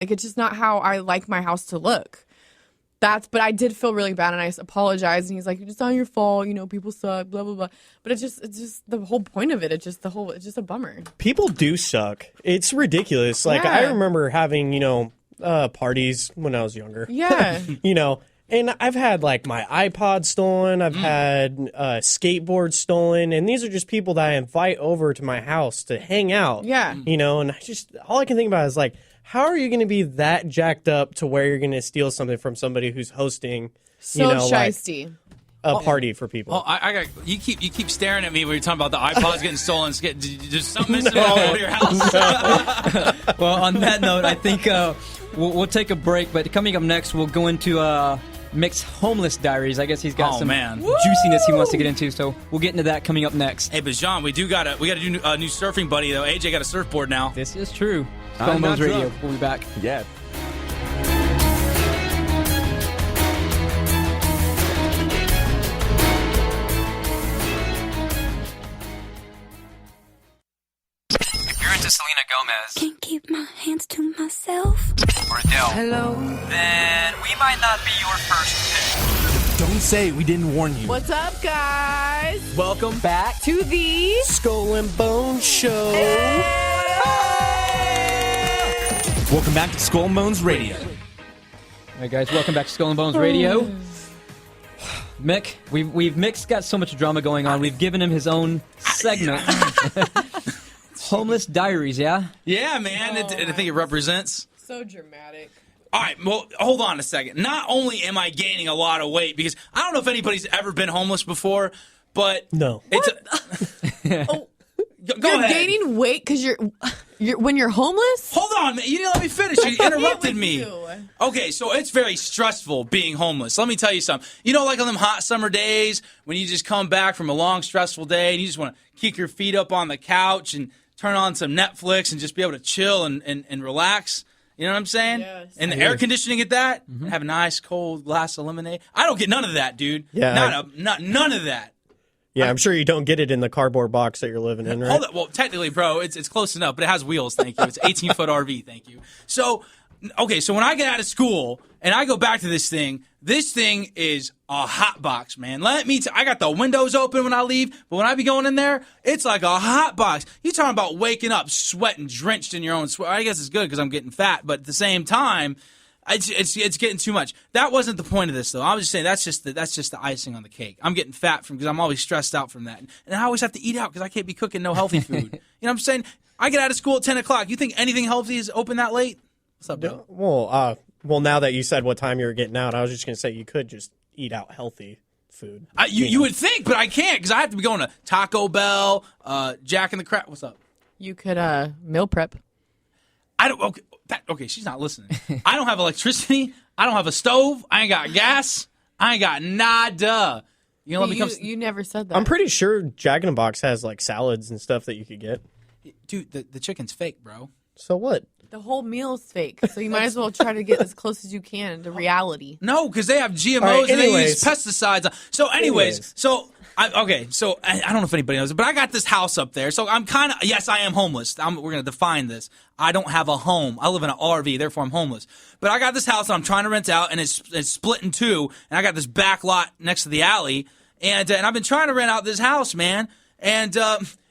Like, it's just not how I like my house to look. But I did feel really bad, and I apologized, and he's like, it's not your fault, people suck, blah, blah, blah. But it's just the whole point of it. It's just a bummer. People do suck. It's ridiculous. Like, I remember having, parties when I was younger. Yeah. And I've had, like, my iPod stolen. I've had skateboards stolen. And these are just people that I invite over to my house to hang out. Yeah. And all I can think about is, like, how are you going to be that jacked up to where you're going to steal something from somebody who's hosting, shiesty. A party for people? Oh, I got you keep staring at me when you're talking about the iPods getting stolen. There's something missing all over your house. Well, on that note, I think we'll take a break. But coming up next, we'll go into Mick's homeless diaries. I guess he's got some juiciness he wants to get into. So we'll get into that coming up next. Hey, but Jean, we gotta do a new surfing buddy though. AJ got a surfboard now. This is true. SkullNBonesRadio. We'll be back. Yeah. If you're into Selena Gomez, can't keep my hands to myself, or Adele, Hello. then we might not be your first pick. Don't say we didn't warn you. What's up, guys? Welcome back To the Skull and Bones Show. Welcome back to Skull and Bones Radio. All right, guys, welcome back to Skull and Bones Radio. Mick, Mick's got so much drama going on. We've given him his own segment. Homeless Diaries, yeah? Yeah, man. I think it represents. So dramatic. All right, well, hold on a second. Not only am I gaining a lot of weight, because I don't know if anybody's ever been homeless before, but No. Go You're ahead. gaining weight because you're when you're homeless? Hold on, man. You didn't let me finish. You interrupted me. You. Okay, so it's very stressful being homeless. Let me tell you something. Like on them hot summer days when you just come back from a long, stressful day and you just want to kick your feet up on the couch and turn on some Netflix and just be able to chill and relax. You know what I'm saying? Yes. And the air conditioning at that, have a nice cold glass of lemonade. I don't get none of that, dude. Yeah. None of that. Yeah, I'm sure you don't get it in the cardboard box that you're living in, right? Hold up. Well, technically, bro, it's close enough, but it has wheels, thank you. It's an 18-foot RV, thank you. So, okay, so when I get out of school and I go back to this thing is a hot box, man. I got the windows open when I leave, but when I be going in there, it's like a hot box. You talking about waking up sweating, drenched in your own sweat. I guess it's good because I'm getting fat, but at the same time, it's getting too much. That wasn't the point of this, though. I was just saying that's just the icing on the cake. I'm getting fat because I'm always stressed out from that, and I always have to eat out because I can't be cooking no healthy food. You know what I'm saying? I get out of school at 10 o'clock. You think anything healthy is open that late? What's up, bro? Well, now that you said what time you were getting out, I was just going to say you could just eat out healthy food. You would think, but I can't because I have to be going to Taco Bell, Jack in the Crack. What's up? You could meal prep. I don't. Okay, she's not listening. I don't have electricity. I don't have a stove. I ain't got gas. I ain't got nada. You know, let me come. You never said that. I'm pretty sure Jack in the Box has like salads and stuff that you could get. Dude, the chicken's fake, bro. So what? The whole meal is fake, so you might as well try to get as close as you can to reality. No, because they have GMOs right, and they use pesticides. So, anyways. I don't know if anybody knows it, but I got this house up there. So I'm kind of, yes, I am homeless. We're going to define this. I don't have a home. I live in an RV, therefore I'm homeless. But I got this house that I'm trying to rent out, and it's split in two, and I got this back lot next to the alley, and I've been trying to rent out this house, man. And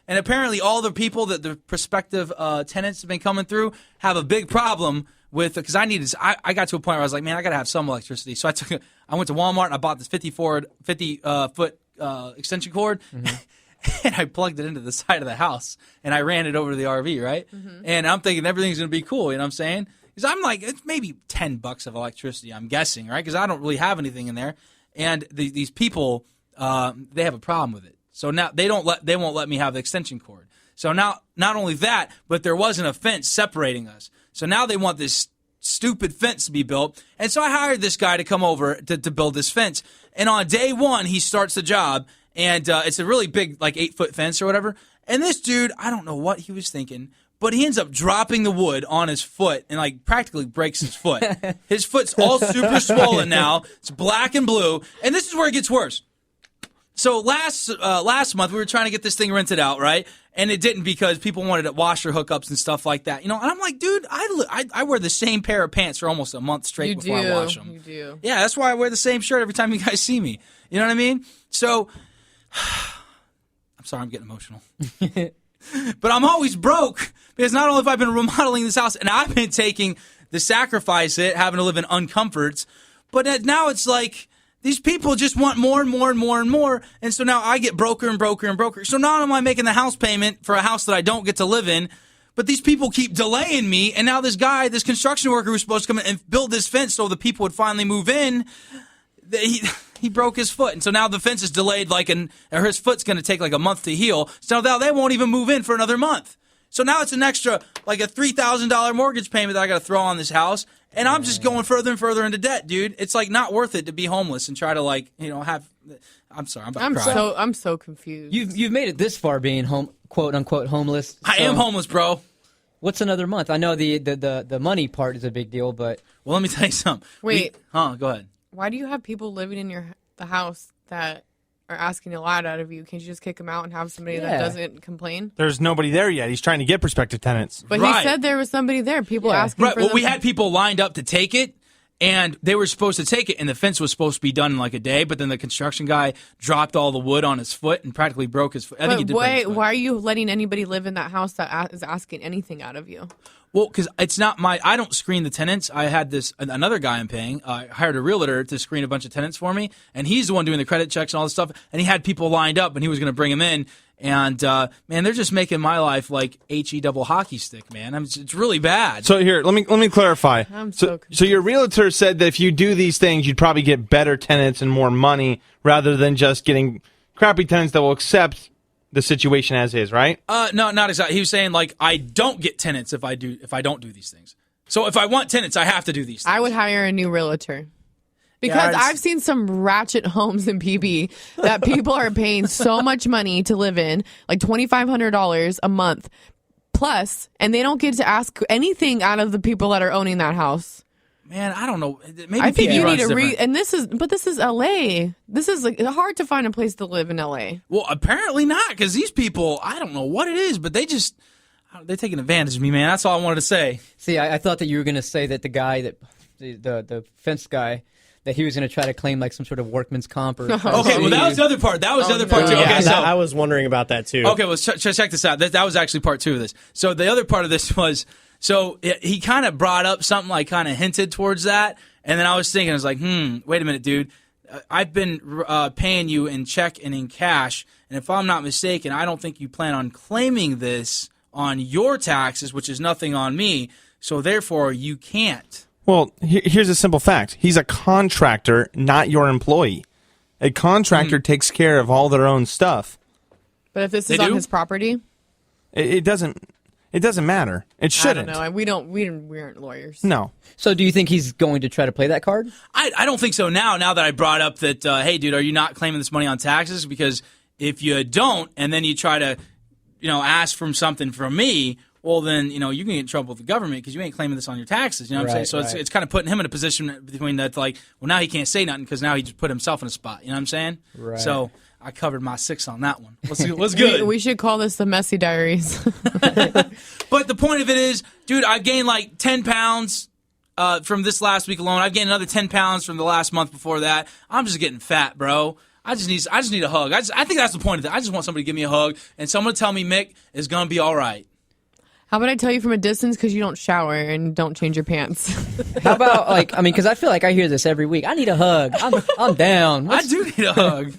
apparently all the people that the prospective tenants have been coming through have a big problem with, because I got to a point where I was like, man, I got to have some electricity. So I went to Walmart and I bought this 50-foot extension cord, and I plugged it into the side of the house, and I ran it over to the RV, right? And I'm thinking everything's going to be cool, you know what I'm saying? Because I'm like, it's maybe $10 of electricity, I'm guessing, right? Because I don't really have anything in there. And these people, they have a problem with it. So now they won't let me have the extension cord. So now, not only that, but there wasn't a fence separating us. So now they want this stupid fence to be built. And so I hired this guy to come over to build this fence. And on day one, he starts the job, and it's a really big, like 8-foot fence or whatever. And this dude, I don't know what he was thinking, but he ends up dropping the wood on his foot and like practically breaks his foot. His foot's all super swollen now. It's black and blue. And this is where it gets worse. So last month we were trying to get this thing rented out, right? And it didn't because people wanted washer hookups and stuff like that, And I'm like, dude, I wear the same pair of pants for almost a month straight before I wash them. You do. Yeah, that's why I wear the same shirt every time you guys see me. You know what I mean? So, I'm sorry, I'm getting emotional. But I'm always broke because not only have I been remodeling this house and I've been taking the sacrifice, having to live in uncomforts, but now it's like these people just want more and more and more and more. And so now I get broker and broker and broker. So not only am I making the house payment for a house that I don't get to live in, but these people keep delaying me. And now this construction worker who's supposed to come in and build this fence so the people would finally move in, he broke his foot. And so now the fence is delayed or his foot's going to take like a month to heal. So now they won't even move in for another month. So now it's an extra, like a $3,000 mortgage payment that I got to throw on this house. And I'm just going further and further into debt, dude. It's like not worth it to be homeless and try to have. I'm sorry, I'm about to cry. I'm so confused. You've made it this far being quote unquote homeless. I am homeless, bro. What's another month? I know the money part is a big deal, but let me tell you something. Wait, go ahead. Why do you have people living in the house that are asking a lot out of you? Can't you just kick them out and have somebody that doesn't complain? There's nobody there yet. He's trying to get prospective tenants. But he said there was somebody there. People asking for them. We had people lined up to take it, and they were supposed to take it, and the fence was supposed to be done in like a day, but then the construction guy dropped all the wood on his foot and practically broke his foot. I think he did break his foot. Why are you letting anybody live in that house that is asking anything out of you? Well, because it's not I don't screen the tenants. I had another guy I'm paying. I hired a realtor to screen a bunch of tenants for me, and he's the one doing the credit checks and all this stuff. And he had people lined up, and he was going to bring them in. And man, they're just making my life like HE double hockey stick, man. It's really bad. So here, let me clarify. So your realtor said that if you do these things, you'd probably get better tenants and more money rather than just getting crappy tenants that will accept the situation as is, right? No, not exactly. He was saying like I don't get tenants if I don't do these things. So if I want tenants, I have to do these things. I would hire a new realtor. Because I've seen some ratchet homes in PB that people are paying so much money to live in, like $2,500 a month plus, and they don't get to ask anything out of the people that are owning that house. Man, I don't know. Maybe I think PB you runs need to different. and this is LA. This is like hard to find a place to live in LA. Well, apparently not, because these people, I don't know what it is, but they're taking advantage of me, man. That's all I wanted to say. See, I thought that you were going to say that the guy the fence guy, that he was going to try to claim like some sort of workman's comp or Okay, well, that was the other part. That was the other part, too. Yeah, Okay, so I was wondering about that, too. Okay, well, check this out. That was actually part 2 of this. So the other part of this was, he kind of brought up something, like kind of hinted towards that, and then I was thinking, I was like, wait a minute, dude. I've been paying you in check and in cash, and if I'm not mistaken, I don't think you plan on claiming this on your taxes, which is nothing on me, so therefore you can't. Well, here's a simple fact. He's a contractor, not your employee. A contractor takes care of all their own stuff. But if this is on his property? It doesn't matter. It shouldn't. I don't know. We aren't lawyers. No. So do you think he's going to try to play that card? I don't think so now that I brought up that, hey, dude, are you not claiming this money on taxes? Because if you don't, and then you try to, ask for something from me, well, then, you can get in trouble with the government because you ain't claiming this on your taxes. You know what I'm saying? So it's kind of putting him in a position between that, like, well, now he can't say nothing because now he just put himself in a spot. You know what I'm saying? Right. So I covered my 6 on that one. What's good? We should call this the Messy Diaries. But the point of it is, dude, I've gained like 10 pounds from this last week alone. I've gained another 10 pounds from the last month before that. I'm just getting fat, bro. I just need a hug. I think that's the point of it. I just want somebody to give me a hug and someone to tell me Mick is going to be all right. How about I tell you from a distance because you don't shower and don't change your pants? How about, because I feel like I hear this every week. I need a hug. I'm down. I do need a hug.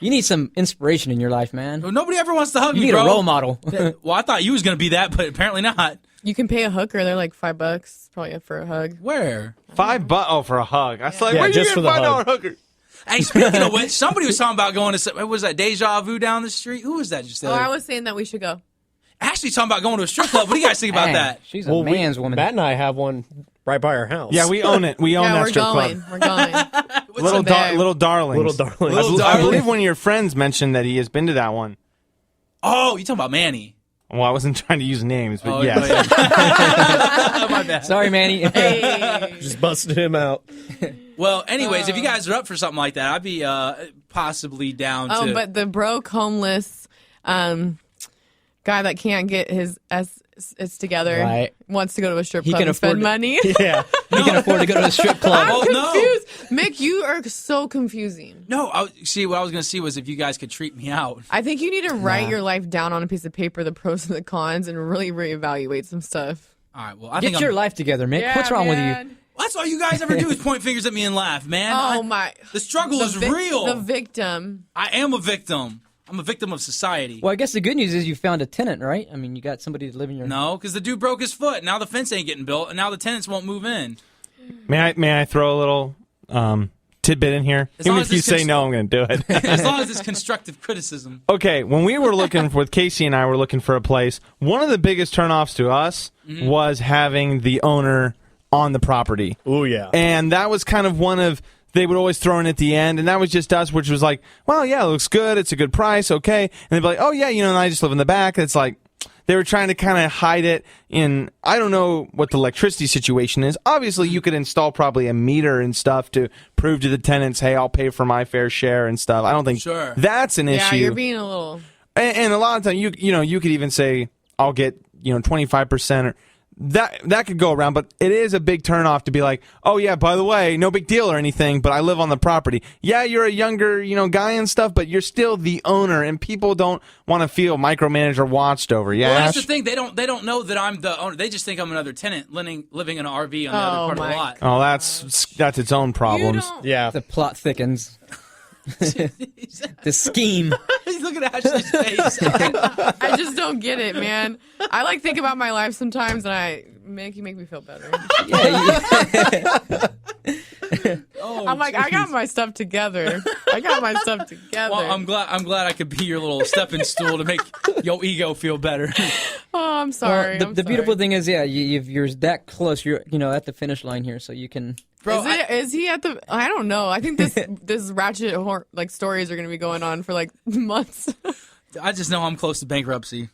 You need some inspiration in your life, man. Well, nobody ever wants to hug me, You need bro. a role model. Well, I thought you was going to be that, but apparently not. You can pay a hooker. They're like $5 probably for a hug. Where? $5 Oh, for a hug. I was like, where just you for get the $5 hug. hooker? Hey, speaking of which, somebody was talking about going to, what was that, Deja Vu down the street? Who was that just the other? I was saying that we should go. Ashley's talking about going to a strip club. What do you guys think about Dang, that? She's a man's woman. Matt and I have one right by our house. Yeah, we own it. We own that we're strip going. club. We're going. Little darlings. Little darlings. Little I darling. believe one of your friends mentioned that he has been to that one. Oh, you talking about Manny. Well, I wasn't trying to use names, but yes. My bad. Sorry, Manny. Just busted him out. Well, anyways, if you guys are up for something like that, I'd be possibly down to... Oh, but the broke, homeless guy that can't get his it's together wants to go to a strip club and spend money. Yeah. He can afford to go to a strip club. I'm confused. Mick, you are so confusing. No, see, what I was going to see was if you guys could treat me out. I think you need to write your life down on a piece of paper, the pros and the cons, and really reevaluate some stuff. All right, well, I Get think your life together, Mick. Yeah, What's wrong with you? man. That's all you guys ever do is point fingers at me and laugh, man. Oh, my. The struggle is real. The victim. I am a victim. I'm a victim of society. Well, I guess the good news is you found a tenant, right? I mean, you got somebody to live in your... No, because the dude broke his foot. Now the fence ain't getting built, and now the tenants won't move in. May I throw a little tidbit in here? Even if you say no, I'm going to do it. As long as it's constructive criticism. Okay, when we were looking with Casey and I were looking for a place, one of the biggest turnoffs to us was having the owner on the property. Oh, yeah. And that was kind of one of... They would always throw in at the end, and that was just us, which was like, well, yeah, it looks good. It's a good price, okay. And they'd be like, oh, yeah, and I just live in the back. It's like they were trying to kind of hide it in, I don't know what the electricity situation is. Obviously, you could install probably a meter and stuff to prove to the tenants, hey, I'll pay for my fair share and stuff. I don't think that's an issue. Yeah, you're being a little... And a lot of times, you could even say, I'll get, 25% or... That could go around, but it is a big turnoff to be like, oh yeah, by the way, no big deal or anything, but I live on the property. Yeah, you're a younger, guy and stuff, but you're still the owner, and people don't want to feel micromanaged or watched over. Yeah, well, that's the thing. They don't know that I'm the owner. They just think I'm another tenant living in an RV on the other part of the lot. Oh, that's its own problems. Yeah, the plot thickens. The scheme. He's looking at Ashley's face. I just don't get it, man. I think about my life sometimes, and you make me feel better. I'm like, I got my stuff together. Well, I'm glad I could be your little stepping stool to make your ego feel better. Oh, I'm sorry. Well, the beautiful thing is, you're that close. You're at the finish line here, so you can. Bro, is he at the? I don't know. I think this ratchet stories are going to be going on for months. I just know I'm close to bankruptcy.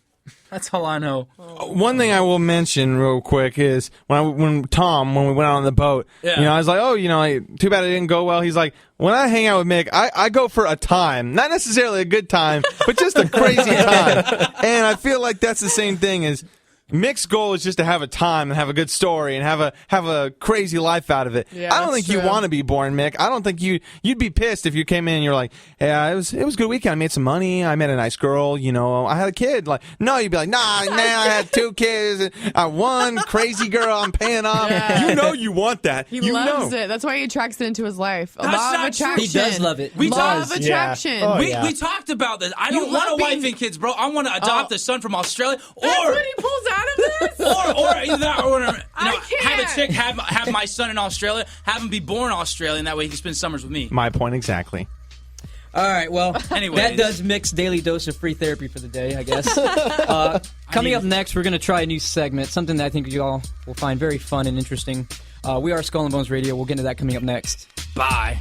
That's all I know. One thing I will mention real quick is when we went out on the boat, I was like, too bad it didn't go well. He's like, when I hang out with Mick, I go for a time, not necessarily a good time, but just a crazy time. And I feel like that's the same thing as Mick's goal is just to have a time and have a good story and have a crazy life out of it. Yeah, I don't think you want to be boring, Mick. I don't think you'd be pissed if you came in and you're like, yeah, it was a good weekend. I made some money. I met a nice girl. I had a kid. Like, no, you'd be like, nah, I had 2 kids. One crazy girl I'm paying off. Yeah. You want that. He loves it. That's why he attracts it into his life. That's law of not attraction. true. He does love it. Law of attraction. Yeah. Oh, We talked about this. I don't want a wife and kids, bro. I want to adopt a son from Australia. That's what he pulls out of this? Or either that, or I can't. have a chick have my son in Australia, have him be born Australian. That way he can spend summers with me. My point exactly. All right, well, Anyways. that does Mick's daily dose of free therapy for the day, I guess. Coming up next, we're going to try a new segment, something that I think you all will find very fun and interesting. We are Skull and Bones Radio. We'll get into that coming up next. Bye.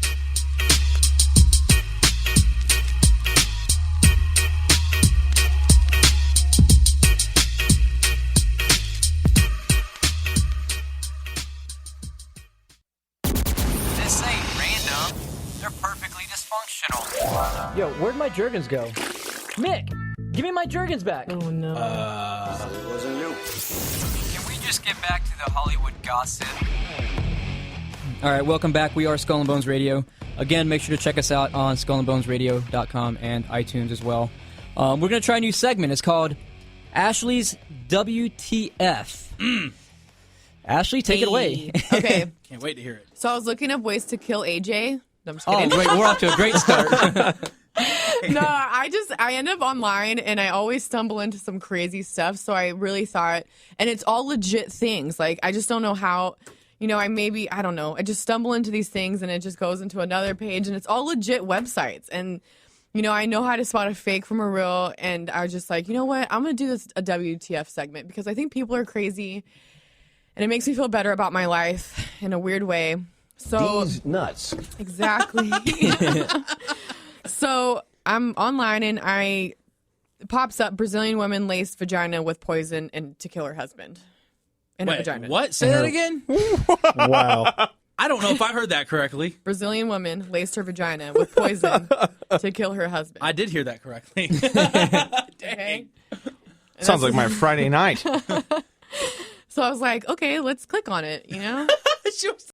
This ain't random. They're perfectly dysfunctional. Yo, where'd my Jergens go? Mick, give me my Jergens back. Oh, no. Can we just get back to the Hollywood gossip? All right, welcome back. We are Skull and Bones Radio. Again, make sure to check us out on SkullNBonesRadio.com and iTunes as well. We're going to try a new segment. It's called Ashley's WTF. Ashley, take it away. Okay. Can't wait to hear it. So I was looking up ways to kill AJ. No, I'm just Oh, kidding. great. We're off to a great start. No, I end up online and I always stumble into some crazy stuff. So I really thought, and it's all legit things. Like, I just don't know how, I don't know. I just stumble into these things and it just goes into another page and it's all legit websites. And, I know how to spot a fake from a real. And I was just like, you know what? I'm going to do a WTF segment because I think people are crazy and it makes me feel better about my life in a weird way. So These nuts. Exactly. So I'm online and I pops up, Brazilian woman laced vagina with poison and to kill her husband. In her Wait, vagina. what? Say that again? Wow. I don't know if I heard that correctly. Brazilian woman laced her vagina with poison to kill her husband. I did hear that correctly. Okay. Sounds like my Friday night. So I was like, okay, let's click on it, you know? She was